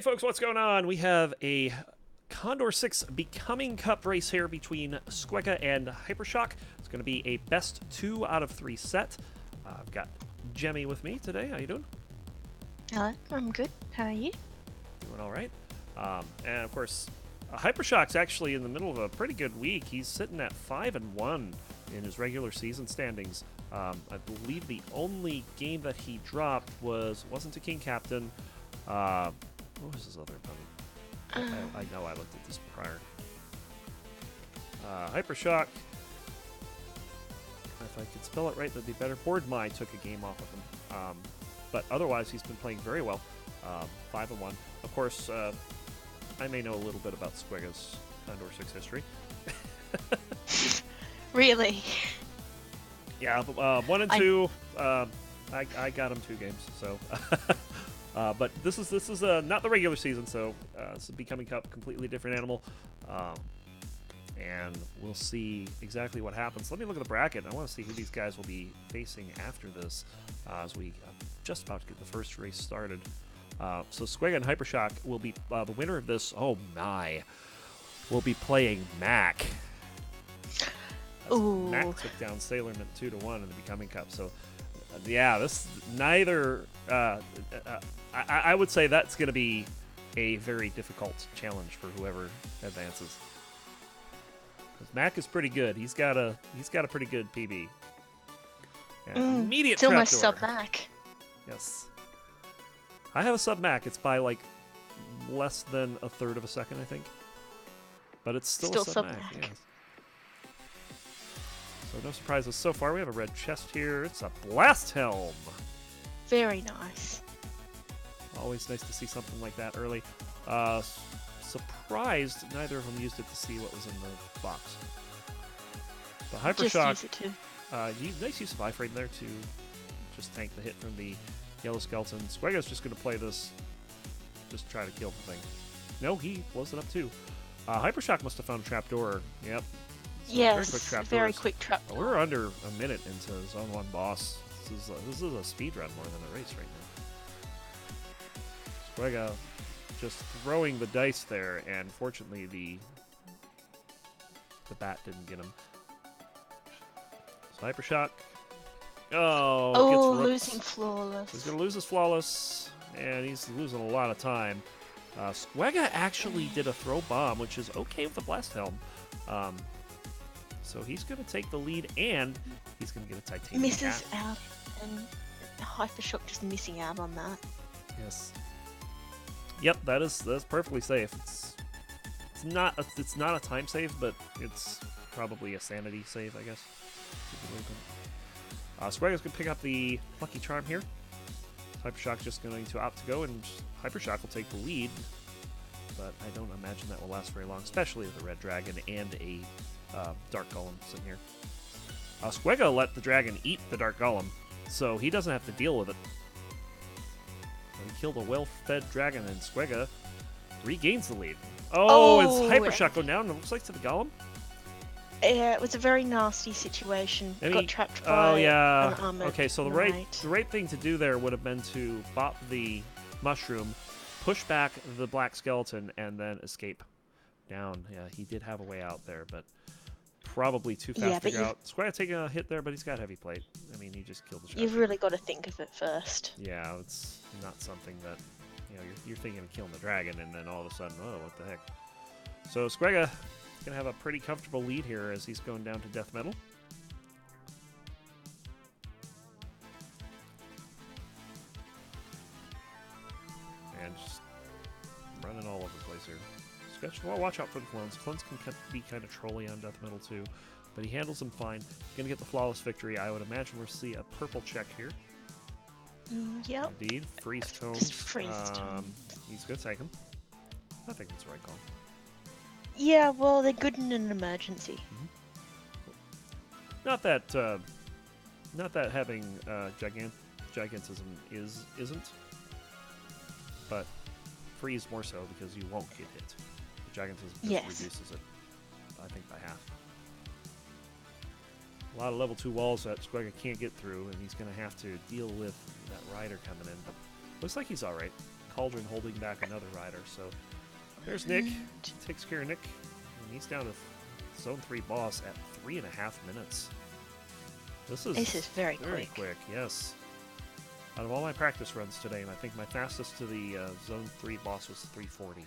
Hey folks, what's going on? We have a CoNDOR 6 Becoming Cup race here between Squega and Hypershock. It's going to be a best 2 out of 3 set. I've got Jemmy with me today. How you doing? Hello, I'm good. How are you? Doing all right. And of course, Hypershock's actually in the middle of a pretty good week. He's sitting at 5-1 in his regular season standings. I believe the only game that he dropped wasn't a King Captain. What was his other opponent? I know I looked at this prior. Hypershock. If I could spell it right, that'd be better. Board My took a game off of him. But otherwise, he's been playing very well. 5-1. Of course, I may know a little bit about Squega's CoNDOR 6 history. Really? Yeah, 1 and 2. I got him 2 games, so. But this is not the regular season, so it's a Becoming Cup, completely different animal. And we'll see exactly what happens. Let me look at the bracket. I want to see who these guys will be facing after this, as we just about to get the first race started. So Squega and Hypershock will be the winner of this. Oh my, will be playing Mac. Ooh. Mac took down Sailorman 2-1 in the Becoming Cup. So yeah, this neither. I would say that's going to be a very difficult challenge for whoever advances. Mac is pretty good. He's got a pretty good PB. Immediate it's almost trapdoor. sub-Mac. Yes. I have a sub-Mac. It's by like less than a third of a second, I think. But it's still a sub-Mac. Yes. So no surprises so far. We have a red chest here. It's a blast helm. Very nice. Always nice to see something like that early. Surprised neither of them used it to see what was in the box. The Hypershock, Just use it to. nice use of iframe there to just tank the hit from the yellow skeleton. Squega's just going to play this, just try to kill the thing. No, he blows it up too. Hypershock must have found a trapdoor. Yep. So Yes, very quick trap. We're under a minute into Zone 1 boss. This is a speed run more than a race right now. Squega just throwing the dice there, and fortunately the bat didn't get him. So Hypershock. Oh, gets losing flawless. He's going to lose his flawless, and he's losing a lot of time. Squega actually did a throw bomb, which is okay with the blast helm. So he's going to take the lead, and he's going to get a titanium Misses cap. out, and Hypershock just missing out on that. Yes. Yep, that's perfectly safe. It's not a time save, but it's probably a sanity save, I guess. Squega's gonna pick up the lucky charm here. Hypershock just going to opt to go, and Hypershock will take the lead. But I don't imagine that will last very long, especially with a red dragon and a dark golem sitting here. Squega let the dragon eat the dark golem, so he doesn't have to deal with it. He killed a well-fed dragon, and Squega regains the lead. Oh, it's Hypershock going down, and it looks like to the golem? Yeah, it was a very nasty situation. Got trapped by an armored okay, so the right thing to do there would have been to bop the mushroom, push back the black skeleton, and then escape down. Yeah, he did have a way out there, but probably too fast to go out. Squega taking a hit there, but he's got heavy plate. I mean, he just killed the shot. You've really got to think of it first. Yeah, it's not something that, you're thinking of killing the dragon, and then all of a sudden, oh, what the heck. So Squega going to have a pretty comfortable lead here as he's going down to death metal. And just running all over the place here. Well, watch out for the clones. Clones can be kind of trolly on death metal too, but he handles them fine. Going to get the flawless victory. I would imagine we'll see a purple check here. Yep. Indeed. Freeze tones. Just freeze tones. He's going to take him. I think that's the right call. Yeah, well, they're good in an emergency. Not that having gigantism isn't, but freeze more so because you won't get hit. The gigantism just reduces it, I think, by half. A lot of level 2 walls that Squega can't get through, and he's going to have to deal with that rider coming in. But looks like he's all right. Cauldron holding back another rider. So there's Nick. Takes care of Nick. And he's down to Zone 3 boss at 3.5 minutes. This is very quick. Yes. Out of all my practice runs today, and I think my fastest to the Zone 3 boss was 3:40.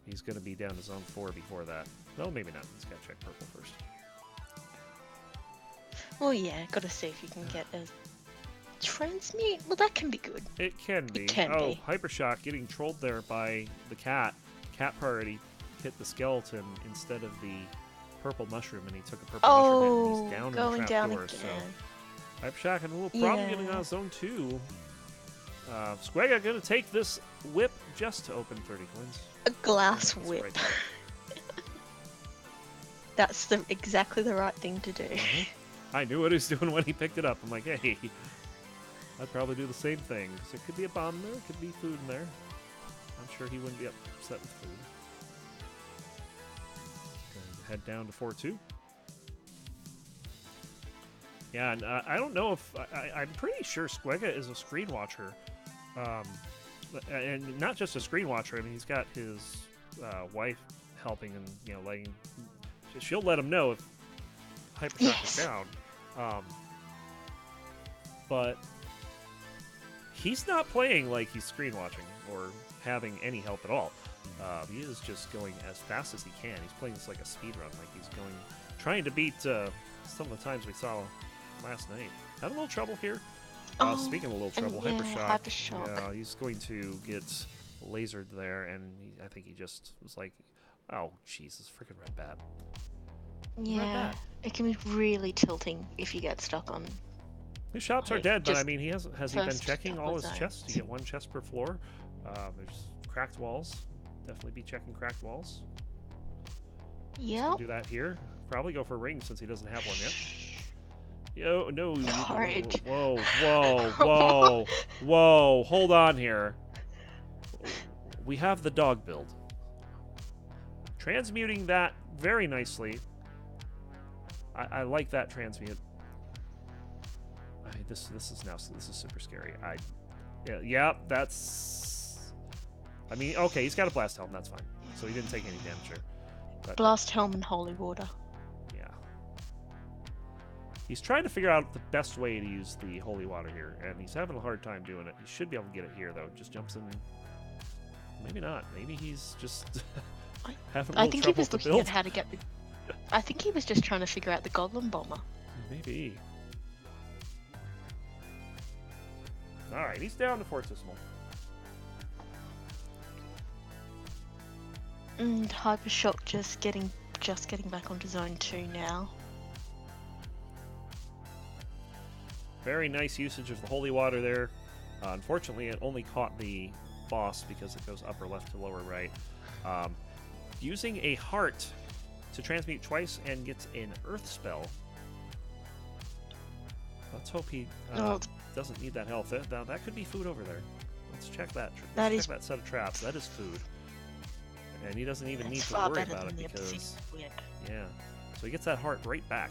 He's going to be down to Zone 4 before that. No, maybe not. He's got to check purple first. Well, yeah, gotta see if you can get a transmute. Well, that can be good. It can be. It can be. Hypershock getting trolled there by the cat. Cat priority hit the skeleton instead of the purple mushroom, and he took a purple mushroom and he's down going in the down trapdoor. again. So Hypershock had a little problem getting out of Zone 2. Squega gonna take this whip just to open 30 coins. A glass whip. Right. That's exactly the right thing to do. I knew what he was doing when he picked it up. I'm like, hey, I'd probably do the same thing. So it could be a bomb there, it could be food in there. I'm sure he wouldn't be upset with food. And head down to 4-2. Yeah, and I don't know if... I'm pretty sure Squega is a screen watcher. And not just a screen watcher. I mean, he's got his wife helping and, letting... She'll let him know if Hypershock is down. But he's not playing like he's screen watching or having any help at all. He is just going as fast as he can. He's playing this like a speed run, like he's trying to beat some of the times we saw last night. Had a little trouble here. Speaking of a little trouble, Hypershock. Yeah, he's going to get lasered there, and I think he just was like, oh, Jesus, freaking red bat. Yeah, it can be really tilting if you get stuck on. His shops are dead, but I mean, has he been checking all his chests? You get one chest per floor. There's cracked walls. Definitely be checking cracked walls. Yeah. Do that here. Probably go for a ring since he doesn't have one yet. Yo, no. Whoa. Hold on here. We have the dog build. Transmuting that very nicely. I like that transmute. This is super scary. Yeah, that's... I mean, okay, he's got a blast helm, that's fine. So he didn't take any damage here. But, blast helm and holy water. Yeah. He's trying to figure out the best way to use the holy water here, and he's having a hard time doing it. He should be able to get it here, though. Just jumps in. Maybe not. Maybe he's just having a little trouble with the build. I think he was looking at how to get the... I think he was just trying to figure out the goblin bomber. Maybe. Alright, he's down to Fortissimo. And Hypershock just getting back onto Zone 2 now. Very nice usage of the holy water there. Unfortunately, it only caught the boss because it goes upper left to lower right. Using a heart to transmute twice and gets an earth spell. Let's hope he doesn't need that health. That could be food over there. Let's check that. Check that set of traps. That is food. And he doesn't even need to worry about it because... Yeah. So he gets that heart right back.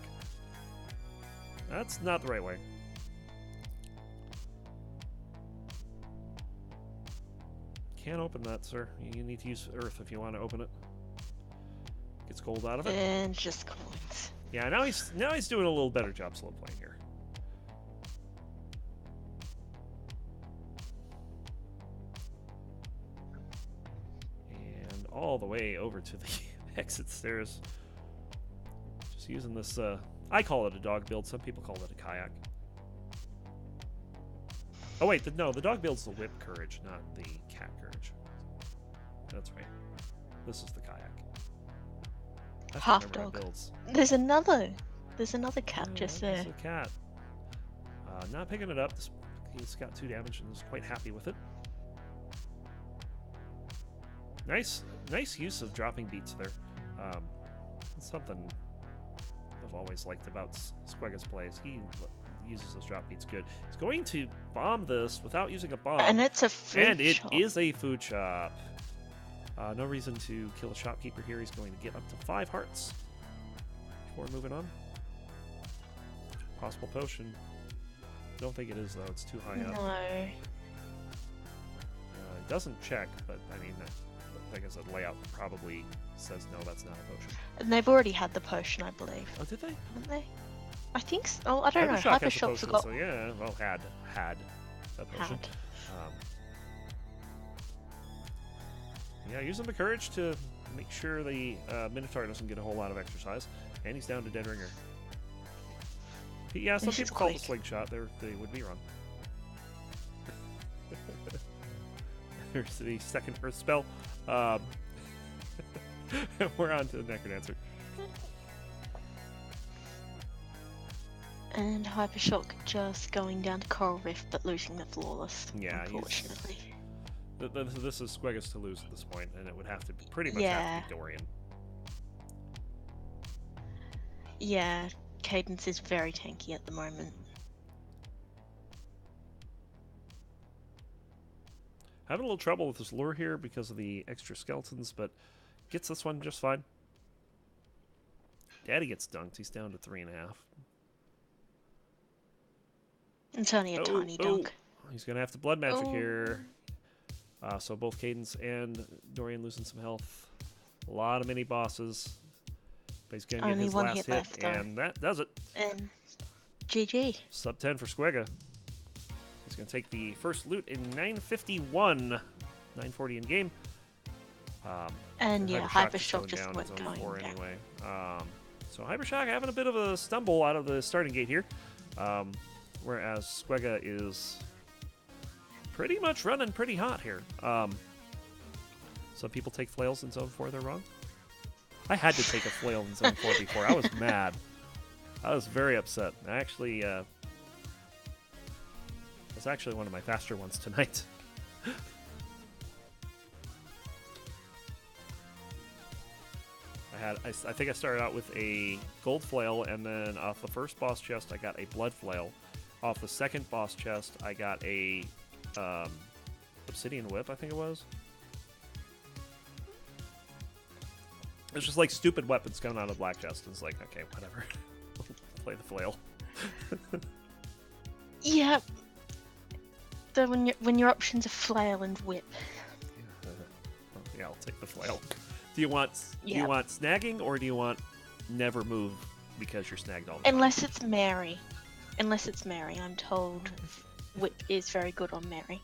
That's not the right way. Can't open that, sir. You need to use earth if you want to open it. Gets gold out of it. And just coins. Yeah, now he's doing a little better job slow playing here. And all the way over to the exit stairs. Just using this, I call it a dog build. Some people call it a kayak. Oh wait, no, the dog build's the whip courage, not the cat courage. That's right. This is the kayak. Half dog. There's another cat just there. There's a cat. Not picking it up. He's got 2 damage and is quite happy with it. Nice use of dropping beats there. It's something I've always liked about Squega's plays. He uses those drop beats good. He's going to bomb this without using a bomb. And it's a food shop. And it is a food shop. No reason to kill a shopkeeper here. He's going to get up to 5 hearts before moving on. Possible potion. Don't think it is, though. It's too high up. No. It doesn't check, but I mean, I guess the layout probably says no, that's not a potion. And they've already had the potion, I believe. Oh, did they? Haven't they? I think so. Oh, I don't know. Hypershock Hypershock forgot. So yeah, well, had a potion. Yeah, using the courage to make sure the Minotaur doesn't get a whole lot of exercise. And he's down to Dead Ringer. Yeah, some people call it a slingshot. They would be wrong. There's the second Earth spell. We're on to the Necrodancer. And Hypershock just going down to Coral Rift, but losing the Flawless. Yeah, unfortunately. This is Squega's to lose at this point, and it would have to be, pretty much have to be Dorian. Yeah, Cadence is very tanky at the moment. Having a little trouble with this lure here because of the extra skeletons, but gets this one just fine. Daddy gets dunked. He's down to 3.5. It's only a tiny dunk. He's going to have to blood magic here. So both Cadence and Dorian losing some health. A lot of mini bosses. But he's going to get his last hit, and that does it. And GG. Sub 10 for Squega. He's going to take the first loot in 9:51. 9:40 in game. And yeah, Hypershock just went going down. Anyway. So Hypershock having a bit of a stumble out of the starting gate here. Whereas Squega is pretty much running pretty hot here. Some people take flails in Zone 4, they're wrong. I had to take a flail in Zone 4 before. I was mad. I was very upset. I actually, it's actually one of my faster ones tonight. I think I started out with a gold flail, and then off the first boss chest I got a blood flail. Off the second boss chest I got a obsidian whip, I think it was. It's just like stupid weapons coming out of the black chest. It's like, okay, whatever. Play the flail. Yeah. So when your options are flail and whip. Yeah, I'll take the flail. Do you want snagging, or do you want never move because you're snagged all the time? Unless it's Mary. I'm told whip is very good on Mary.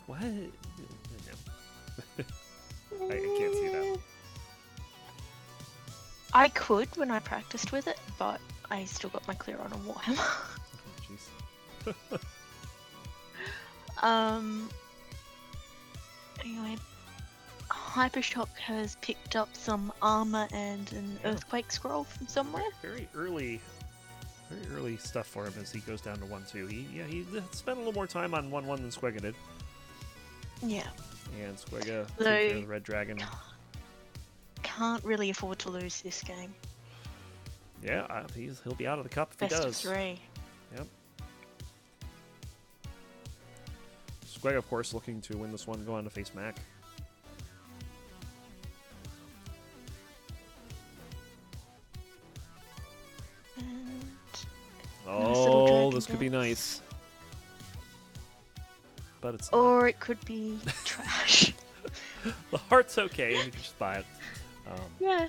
What? No. I can't see that. I could when I practiced with it, but I still got my clear on Warhammer. Oh, jeez. Anyway, Hypershock has picked up some armor and an earthquake scroll from somewhere. Very early stuff for him as he goes down to 1-2. He spent a little more time on 1-1 than Squega did. Yeah. And Squega, the Red Dragon. Can't really afford to lose this game. Yeah, he'll be out of the cup if he does. Best of 3. Yep. Squega, of course, looking to win this one, go on to face Mac. Oh, this could be nice. But it's not. Or it could be trash. The heart's okay, you can just buy it. Yeah.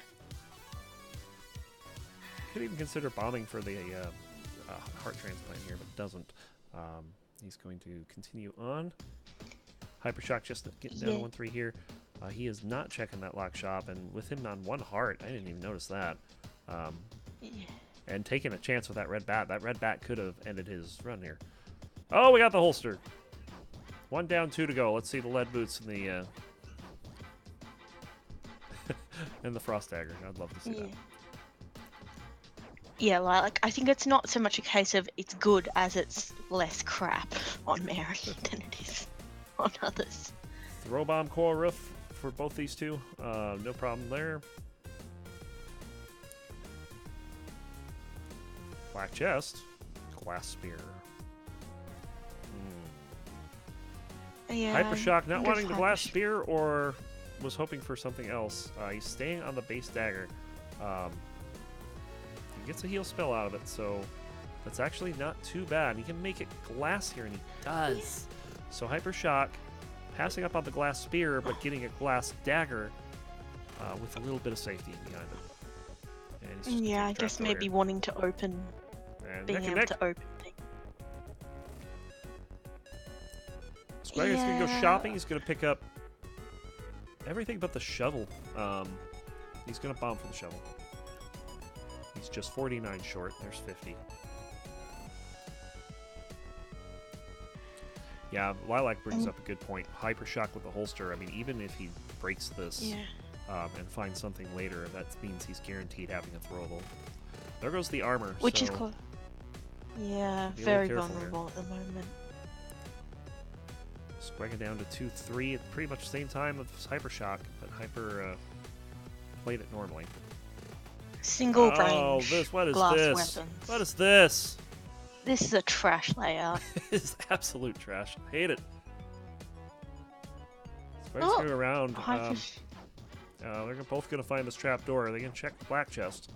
Could even consider bombing for the heart transplant here, but doesn't. He's going to continue on. Hypershock just getting down to 1-3 here. He is not checking that lock shop, and with him on 1 heart, I didn't even notice that. And taking a chance with that red bat. That red bat could have ended his run here. Oh, we got the holster. 1 down, 2 to go. Let's see the lead boots and the and the frost dagger. I'd love to see that. Yeah, like I think it's not so much a case of it's good as it's less crap on Mary than it is on others. Throw bomb coral roof for both these two. No problem there. Black chest. Glass spear. Yeah, Hypershock not wanting the glass spear, or was hoping for something else. He's staying on the base dagger. He gets a heal spell out of it, so that's actually not too bad. He can make it glass here, and he does. So Hypershock passing up on the glass spear, but getting a glass dagger with a little bit of safety behind it. And he's just gonna Yeah, I take the guess trapdoor maybe here. wanting to open, And being neck and able neck. to open things. Squaga's gonna go Yeah. shopping. He's gonna pick up everything but the shovel. He's gonna bomb for the shovel. He's just 49 short. There's 50. Yeah, Lilac brings up a good point. Hypershock with the holster. I mean, even if he breaks this Yeah. and finds something later, that means he's guaranteed having a throwable. There goes the armor. Which so is cool. Yeah, be a little very careful vulnerable at the moment. Squega down to 2-3 at pretty much the same time of Hypershock, but Hyper played it normally. Single Oh, range what is glass this? weapons. What is this? This is a trash layout. This is absolute trash. I hate it. Squega's Oh, going around. Hyper- They're both going to find this trap door. Are they going to check the black chest?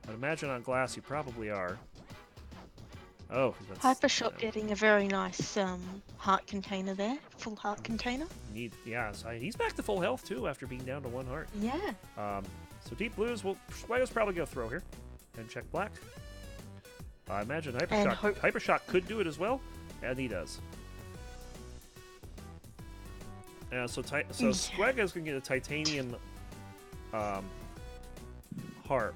I'd imagine on glass you probably are. Oh, that's... Hypershock getting a very nice heart container there. Full heart container. Yeah, so he's back to full health too after being down to 1 heart. Yeah. So deep blues, well, Squaga's probably going to throw here and check black. I imagine And Hypershock could do it as well, and he does. So Squaga's going to get a titanium harp.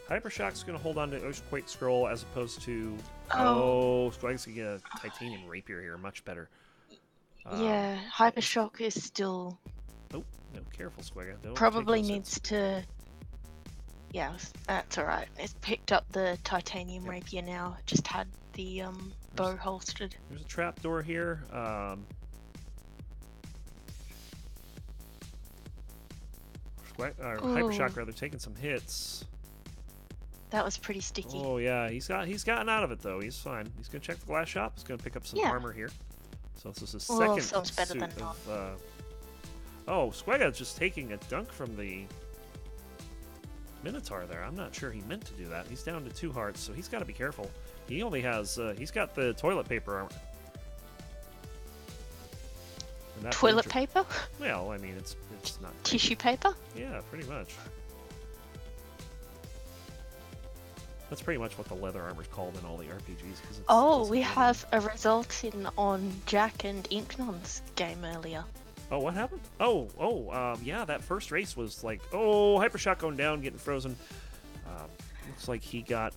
Hypershock's going to hold on to Earthquake Scroll as opposed to... Oh, Squaga's going to get a titanium rapier here. Much better. Yeah, Hypershock is still... Oh, no, careful, Squega. Don't Probably take those needs hits. to... Yeah, that's alright. It's picked up the titanium rapier now. Just had the bow holstered. There's a trap door here. Hypershock rather taking some hits. That was pretty sticky. Oh yeah, he's gotten out of it though. He's fine. He's gonna check the glass shop. He's gonna pick up some armor here. So this is his Well, second sounds better suit than of. Oh, Squega just taking a dunk from the Minotaur there. I'm not sure he meant to do that. He's down to 2 hearts, so he's got to be careful. He only has. He's got the toilet paper armor. And that Toilet danger- paper? Well, I mean, it's not. Tissue paper? Yeah, pretty much. That's pretty much what the leather armor's called in all the RPGs. Oh, we have a result on Jack and Inknon's game earlier. Oh, what happened? Yeah, that first race was like, Hypershock going down, getting frozen. Looks like he got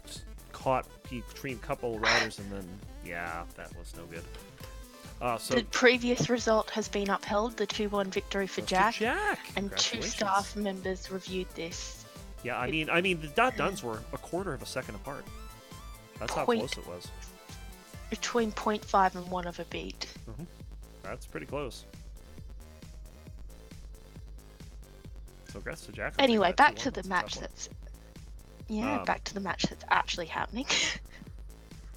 caught between a couple riders, and then, yeah, that was no good. So The previous result has been upheld, the 2-1 victory for Jack, and 2 Congratulations. staff members reviewed this. Yeah, I mean, the dot duns were a quarter of a second apart. That's how close it was. Between 0.5 and 1 of a beat. That's pretty close. So congrats to Jack. Anyway, back to the That's a match tough one. that's... Yeah, back to the match that's actually happening.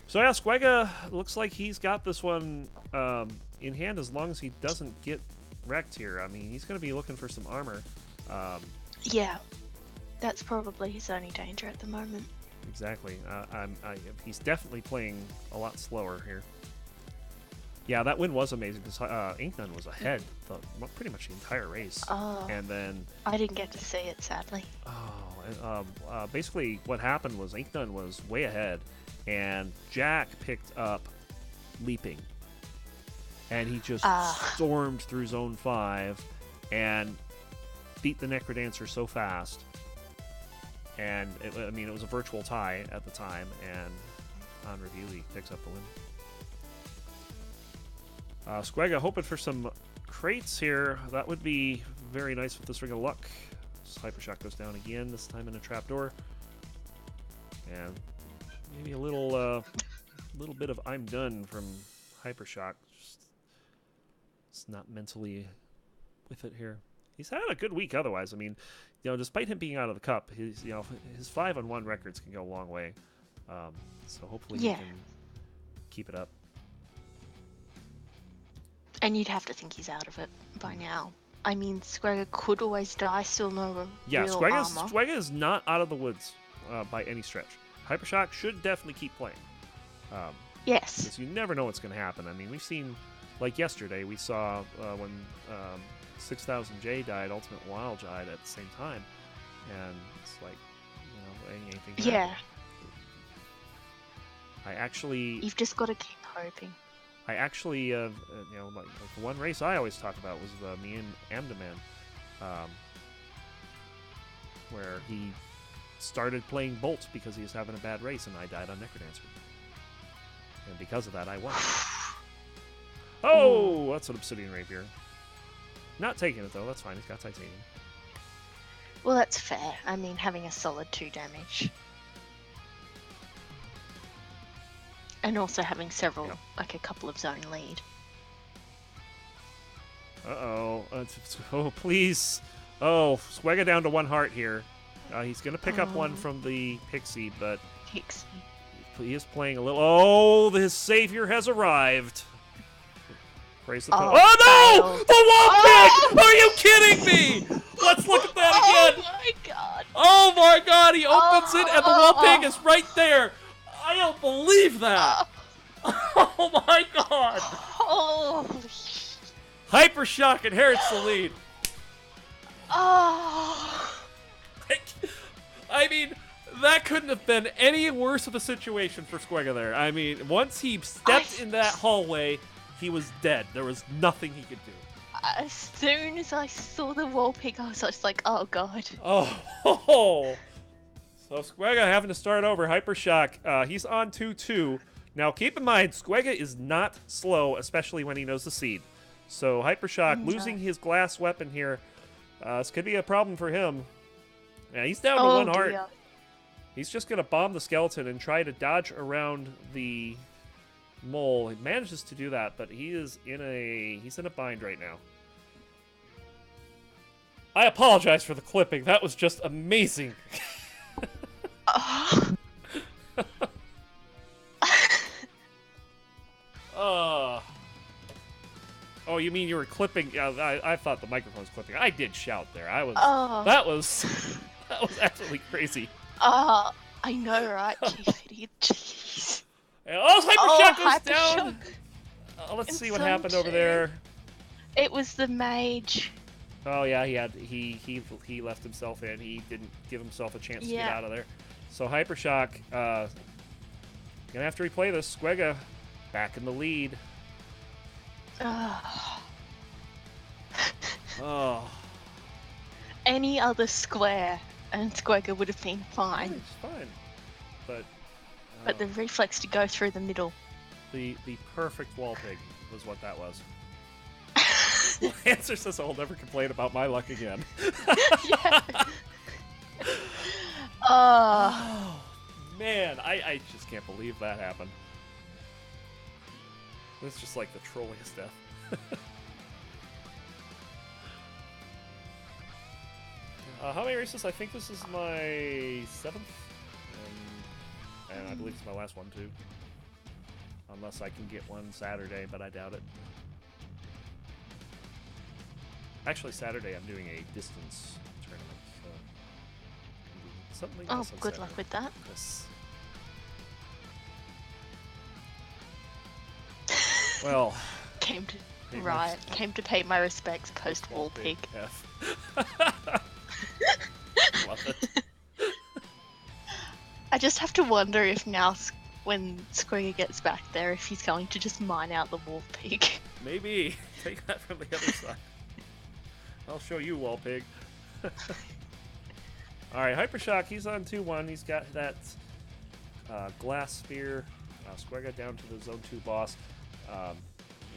So yeah, Squega looks like he's got this one in hand as long as he doesn't get wrecked here. I mean, he's going to be looking for some armor. Yeah, that's probably his only danger at the moment. Exactly. He's definitely playing a lot slower here. Yeah, that win was amazing because Inknon was ahead pretty much the entire race. Oh, And then... I didn't get to see it, sadly. Basically what happened was Inknon was way ahead, and Jack picked up leaping. And he just stormed through Zone 5 and beat the Necrodancer so fast. And, it was a virtual tie at the time, and on review he picks up the win. Squega hoping for some crates here. That would be very nice with this Ring of Luck. Hypershock goes down again, this time in a trapdoor. And maybe a little bit of I'm done from Hypershock. Just not mentally with it here. He's had a good week otherwise. I mean, despite him being out of the cup, his 5-on-1 records can go a long way. So hopefully he can keep it up. And you'd have to think he's out of it by now. I mean, Squega could always die, still no real armor. Squega is not out of the woods by any stretch. Hypershock should definitely keep playing. Yes. Because you never know what's going to happen. I mean, we've seen like yesterday, we saw when 6000J died, Ultimate Wild died at the same time, and it's like, anything can Yeah. happen. I actually... You've just got to keep hoping. I actually, like the one race I always talk about was me and Amdaman, where he started playing Bolt because he was having a bad race, and I died on Necrodancer. And because of that, I won. Oh, that's an Obsidian Rapier. Not taking it, though. That's fine. He's got Titanium. Well, that's fair. I mean, having a solid 2 damage. And also having several, like a couple of zone lead. Uh-oh. Oh, please. Oh, Squega down to 1 heart here. He's going to pick up one from the Pixie, but... Pixie. He is playing a little... Oh, his savior has arrived. Praise the... Oh, no! The wallpig! Are you kidding me? Let's look at that again. Oh, my God. Oh, my God. He opens it, and the wallpig is right there. I don't believe that. Oh, my God. Holy... Hypershock inherits the lead. Oh... I mean, that couldn't have been any worse of a situation for Squega there. I mean, once he stepped in that hallway, he was dead. There was nothing he could do. As soon as I saw the wallpig, I was just like, oh god. Oh. So Squega having to start over. Hypershock, he's on 2-2. Now, keep in mind, Squega is not slow, especially when he knows the seed. So Hypershock losing his glass weapon here, this could be a problem for him. Yeah, he's down to 1 heart. Dear. He's just going to bomb the skeleton and try to dodge around the mole. He manages to do that, but he's in a bind right now. I apologize for the clipping. That was just amazing. Oh, you mean you were clipping? I thought the microphone was clipping. I did shout there. That was absolutely crazy. I know, right? Jeez. Hypershock goes Hypershock. down. Let's see what happened over there. It was the mage. Oh yeah, he left himself in. He didn't give himself a chance to get out of there. So Hypershock, gonna have to replay this. Squega back in the lead. Oh. Any other square and Squega would have been fine. It's fine. But the reflex to go through the middle. The perfect wall pig was what that was. Answer says I'll never complain about my luck again. Yeah. Oh man, I just can't believe that happened. It's just like the trolliest death. How many races? I think this is my 7th, and I believe it's my last one too. Unless I can get one Saturday, but I doubt it. Actually, Saturday I'm doing a distance tournament. So something else on good Saturday. luck with that. Yes. Well, Came to pay my respects post wallpig. Love it. I just have to wonder if now, when Squega gets back there, if he's going to just mine out the wallpig. Maybe. Take that from the other side. I'll show you, wallpig. Alright, Hypershock, he's on 2-1. He's got that glass spear. Squega down to the Zone 2 boss.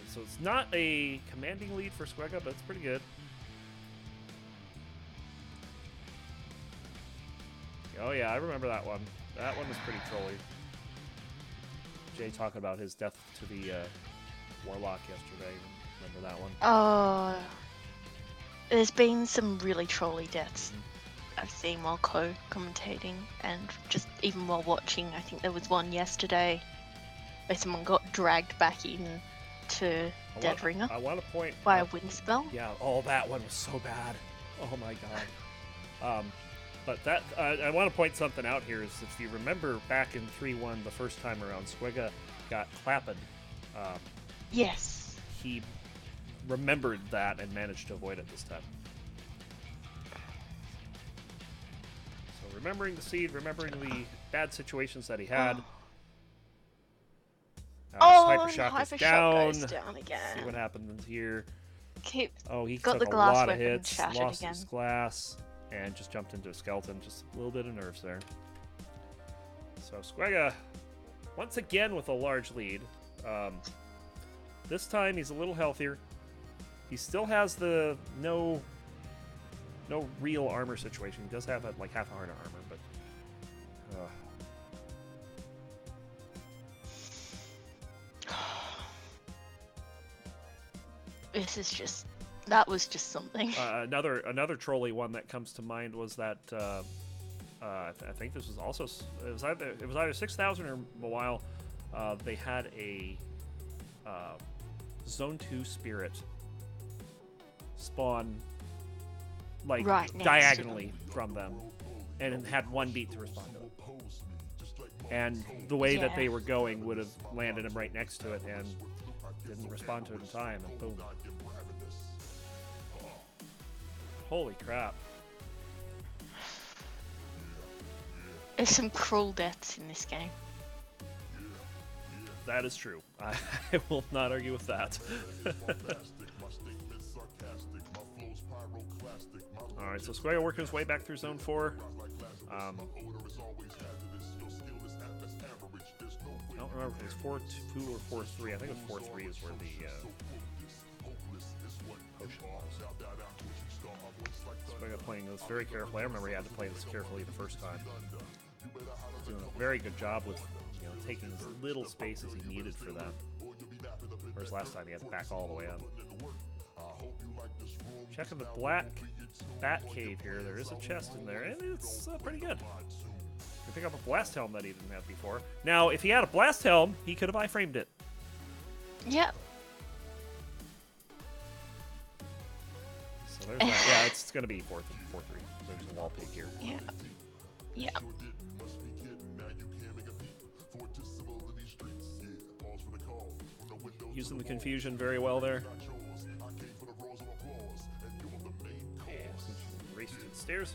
So it's not a commanding lead for Squega, but it's pretty good. Oh yeah, I remember that one. That one was pretty trolly. Jay talking about his death to the Warlock yesterday. Remember that one? Oh, there's been some really trolly deaths I've seen while commentating, and just even while watching. I think there was one yesterday where someone got dragged back in to Dead Ringer. I want to point by a wind spell. Yeah. Oh, that one was so bad. Oh my god. But that I want to point something out here is if you remember back in 3-1 the first time around, Squega got clapped. Yes. he remembered that and managed to avoid it this time. So remembering the seed, remembering the bad situations that he had. Hypershock is down. Goes down again. See what happens here. Keep He got took the a glass lot of weapon hits, shattered lost again. his glass, and just jumped into a skeleton. Just a little bit of nerves there. So Squega, once again with a large lead. This time he's a little healthier. He still has the no real armor situation. He does have like half a heart of armor, but that was just something. another trolley one that comes to mind was that I think this was also it was either 6,000 or a while. They had a Zone 2 spirit spawn like right next diagonally from them, and it had 1 beat to respond to it. And the way that they were going would have landed him right next to it, and didn't respond to it in time, and boom. Holy crap. There's some cruel deaths in this game. That is true. I will not argue with that. Alright, so Squega working his way back through Zone 4. I don't remember if it was 4-2 or 4-3. I think it was 4-3 is where the potion was. Squega playing this very carefully. I remember he had to play this carefully the first time. Doing a very good job with taking as little space as he needed for that. Whereas last time he had to back all the way up. Checking the black bat cave here. There is a chest in there, and it's pretty good. Can pick up a blast helm that he didn't have before. Now, if he had a blast helm, he could have iframed it. Yep. So there's that. Yeah, it's going to be 4-3. There's a wallpig here. Yeah. Yeah. Using the confusion very well there. Race to the stairs.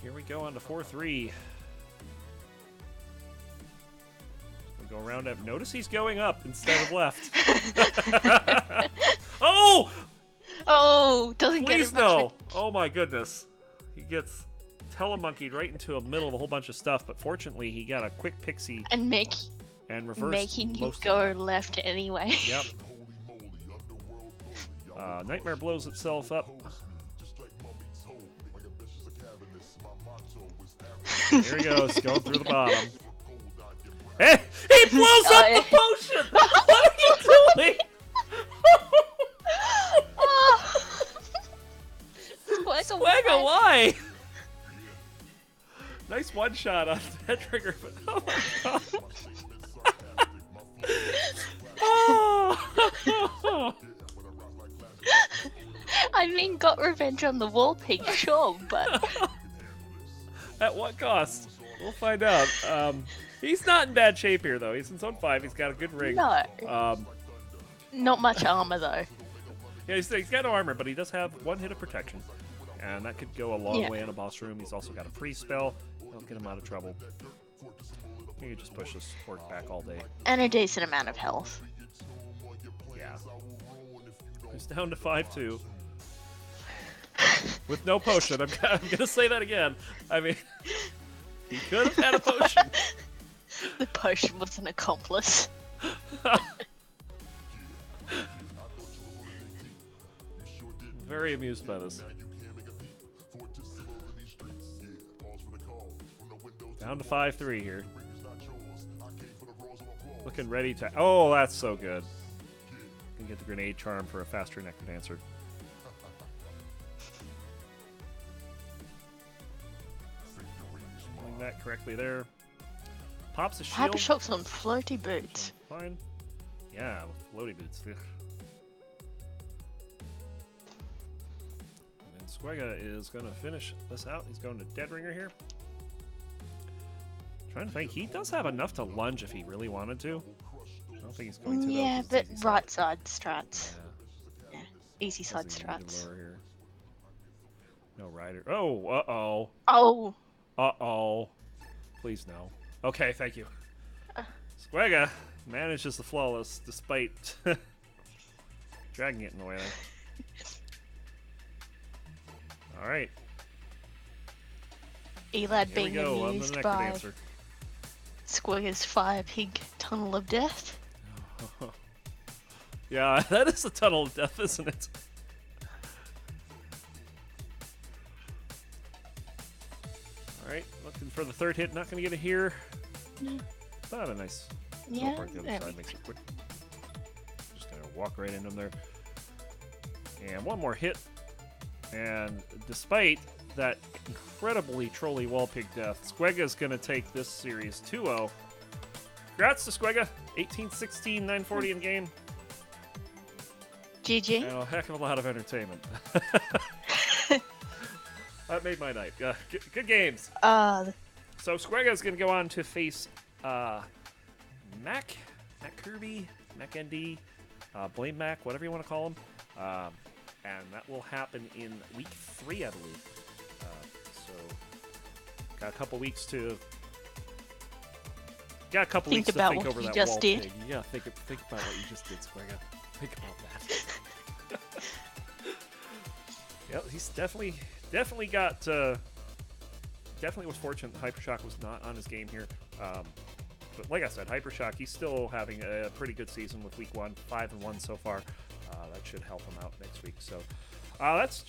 Here we go on to 4-3. We'll go around up. Notice he's going up instead of left. Oh! Oh, doesn't get it. Please no! Oh my goodness. He gets telemonkeyed right into the middle of a whole bunch of stuff, but fortunately he got a quick pixie And reversed making him most go left anyway. Yep. Nightmare blows itself up. Here he goes, going through the bottom. Hey! He blows up the potion! What are you doing? Squega, why? Nice one shot on that trigger, but oh my god. Oh. I mean, got revenge on the wallpig, sure, but At what cost? We'll find out. He's not in bad shape here, though. He's in Zone 5. He's got a good ring. no. Not much armor though. Yeah, he's got no armor, but he does have 1 hit of protection. And that could go a long way in a boss room. He's also got a freeze spell. That'll get him out of trouble. You can just push this orc back all day. And a decent amount of health. Yeah. He's down to 5-2. With no potion. I'm gonna say that again. I mean, he could have had a potion. The potion was an accomplice. Very amused by this. Down to 5-3 here. Looking ready to... Oh, that's so good. Can get the grenade charm for a faster necrodancer. Doing that correctly there. Pops a shield. Hypershock's on floaty boots. Fine. Yeah, with floaty boots. Ugh. And Squega is going to finish this out. He's going to Dead Ringer here. Trying to think. He does have enough to lunge if he really wanted to. I don't think he's going to, though. Yeah, 'Cause it's but easy right side strats. Yeah. Yeah, easy side Doesn't need him strats. lower here. No rider. Oh, uh-oh. Oh! Uh-oh. Please no. Okay, thank you. Uh, Squega manages the flawless despite dragging it in the way there. Alright. Elad Here we being go. I'm the amused by Necrodancer. Squega's fire pig tunnel of death. Yeah, that is the tunnel of death, isn't it? Alright, looking for the third hit. Not going to get it here. But a nice Yeah, teleport the other there side makes it quick. Just going to walk right into him there. And one more hit. And despite that incredibly trolly wallpig death, Squega is going to take this series 2-0. Congrats to Squega. 18-16, 940 in game. GG. And a heck of a lot of entertainment. That made my night. Good games. So Squega is going to go on to face Mac Kirby, Mac ND, Blame Mac, whatever you want to call him. And that will happen in week 3, I believe. So got a couple weeks to think over that wall pig. Yeah, think about what you just did, Squega. Think about that. Yep, he's definitely got. Definitely was fortunate that Hypershock was not on his game here. But like I said, Hypershock, he's still having a pretty good season with week 1, 5-1 so far. That should help him out next week. So that's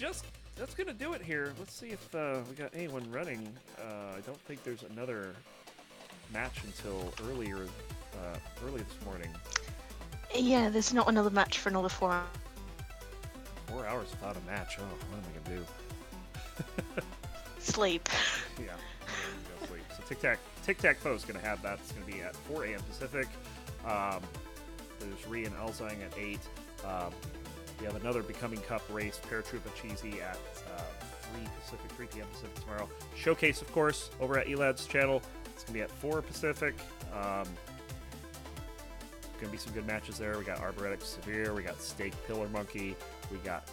gonna do it here. Let's see if we got anyone running. I don't think there's another match until early this morning. Yeah, there's not another match for another 4 hours. 4 hours without a match. Oh, what am I gonna do? Sleep. Yeah, I'm gonna go sleep. So Tic Tac Toe is gonna have that. It's gonna be at 4 a.m. Pacific. There's Ree and Elzang at 8. We have another Becoming Cup race, Paratroopa Cheesy at 3 p.m. Pacific tomorrow. Showcase, of course, over at Elad's channel. It's going to be at 4 Pacific. Going to be some good matches there. We got Arboretic Severe. We got Steak Pillar Monkey. We got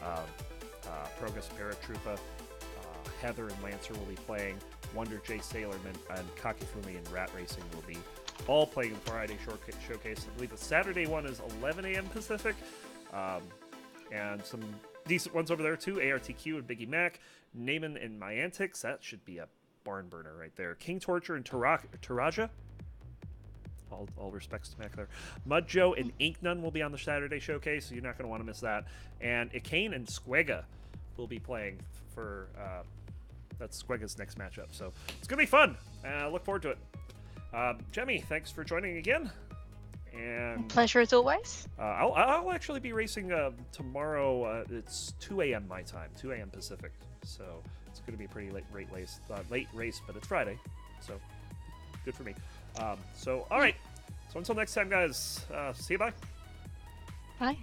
Progress Paratroopa. Heather and Lancer will be playing. Wonder J Sailorman and Kakifumi and Rat Racing will be all playing the Friday Showcase. I believe the Saturday one is 11 a.m. Pacific. And some decent ones over there too. ARTQ and Biggie Mac. Naaman and Myantix. That should be a barn burner right there. King Torture and Taraja. All respects to Mac there. Mud Joe and Ink Nun will be on the Saturday Showcase, so you're not going to want to miss that. And Ikane and Squega will be playing for... that's Squega's next matchup. So it's going to be fun. Look forward to it. Jemmy, thanks for joining again. And pleasure as always. I'll actually be racing tomorrow. It's 2 a.m. my time, 2 a.m. Pacific. So it's going to be a pretty late race, but it's Friday, so good for me. So all right. So until next time, guys. See you. Bye. Bye.